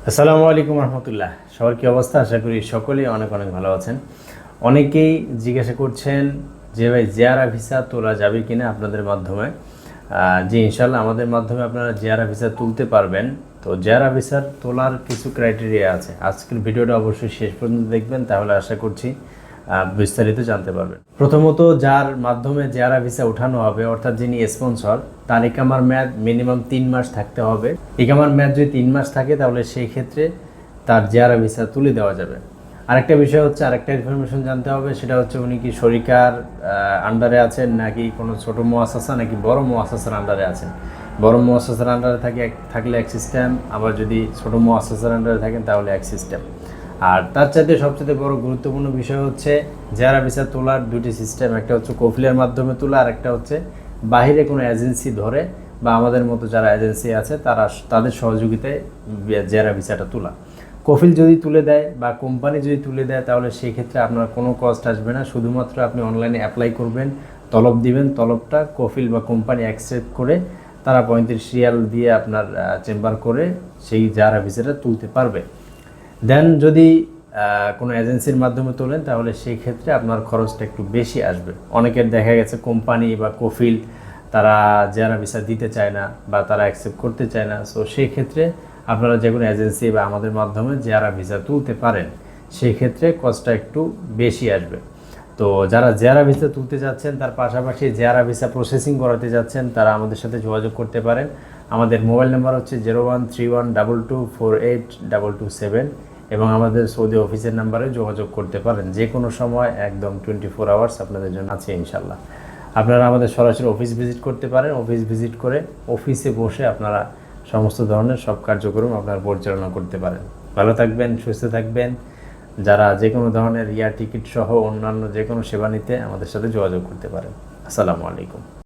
আসসালামু আলাইকুম রহমতুল্লাহ। সবার কী অবস্থা? আশা করি সকলেই অনেক অনেক ভালো আছেন। অনেকেই জিজ্ঞাসা করছেন যে ভাই জিয়ারা ভিসা তোলা যাবে কিনা আপনাদের মাধ্যমে। জি ইনশাল্লাহ আমাদের মাধ্যমে আপনারা জিয়ারা ভিসা তুলতে পারবেন। তো জিয়ারা ভিসার তোলার কিছু ক্রাইটেরিয়া আছে। আজকের ভিডিওটা অবশ্যই শেষ পর্যন্ত দেখবেন, তাহলে আশা করছি বিস্তারিত জানতে পারবেন। প্রথমত, যার মাধ্যমে জিয়ারা ভিসা উঠানো হবে, অর্থাৎ যিনি স্পন্সর, তার ইকামার মেয়াদ মিনিমাম 3 মাস থাকতে হবে। ইকামার মেয়াদ যদি 3 মাস থাকে তাহলে সেই ক্ষেত্রে তার জিয়ারা ভিসা তুলে দেওয়া যাবে। আরেকটা বিষয় হচ্ছে, আরেকটা ইনফরমেশন জানতে হবে, সেটা হচ্ছে উনি কি শরিকার আন্ডারে আছেন নাকি কোনো ছোট মুআসাসা নাকি বড় মুআসাসার আন্ডারে আছেন। বড় মুআসাসার আন্ডারে থাকলে এক সিস্টেম, আবার যদি ছোট মুআসাসার আন্ডারে থাকেন তাহলে এক সিস্টেম। আর তার চাইতে সবচেয়ে বড় গুরুত্বপূর্ণ বিষয় হচ্ছে জিয়ারা ভিসা তোলার দুটি সিস্টেম, একটা হচ্ছে কফিলের মাধ্যমে তোলা, আর একটা হচ্ছে বাহিরে কোনো এজেন্সি ধরে বা আমাদের মতো যারা এজেন্সি আছে তাদের সহযোগিতায় জিয়ারা ভিসাটা তোলা। কফিল যদি তুলে দেয় বা কোম্পানি যদি তুলে দেয় তাহলে সেই ক্ষেত্রে আপনার কোনো কস্ট আসবে না, শুধুমাত্র আপনি অনলাইনে অ্যাপ্লাই করবেন, তলব দিবেন, তলবটা কফিল বা কোম্পানি অ্যাকসেপ্ট করে তারা 35 রিয়াল দিয়ে আপনার চেম্বার করে সেই জিয়ারা ভিসাটা তুলতে পারবে। দেন যদি কোনো এজেন্সির মাধ্যমে তোলেন তাহলে সেই ক্ষেত্রে আপনার খরচটা একটু বেশি আসবে। অনেকের দেখা গেছে কোম্পানি বা কফিল তারা জিয়ারা ভিসা দিতে চায় না বা তারা অ্যাকসেপ্ট করতে চায় না। সো সেই ক্ষেত্রে আপনারা যে কোনো এজেন্সি বা আমাদের মাধ্যমে জিয়ারা ভিসা তুলতে পারেন, সেই ক্ষেত্রে কস্টটা একটু বেশি আসবে। তো যারা জিয়ারা ভিসা তুলতে যাচ্ছেন, তার পাশাপাশি জিয়ারা ভিসা প্রসেসিং করাতে যাচ্ছেন, তারা আমাদের সাথে যোগাযোগ করতে পারেন। আমাদের মোবাইল নাম্বার হচ্ছে 013122482227 এবং আমাদের সৌদি অফিসের নাম্বারে যোগাযোগ করতে পারেন। যে কোনো সময় একদম 24 আওয়ার্স আপনাদের জন্য আছে ইনশাল্লাহ। আপনারা আমাদের সরাসরি অফিস ভিজিট করতে পারেন। অফিস ভিজিট করে অফিসে বসে আপনারা সমস্ত ধরনের সব কার্যক্রম আপনারা পরিচালনা করতে পারেন। ভালো থাকবেন, সুস্থ থাকবেন। যারা যে কোনো ধরনের টিকিট সহ অন্যান্য যে কোনো সেবা নিতে আমাদের সাথে যোগাযোগ করতে পারেন। আসসালামু আলাইকুম।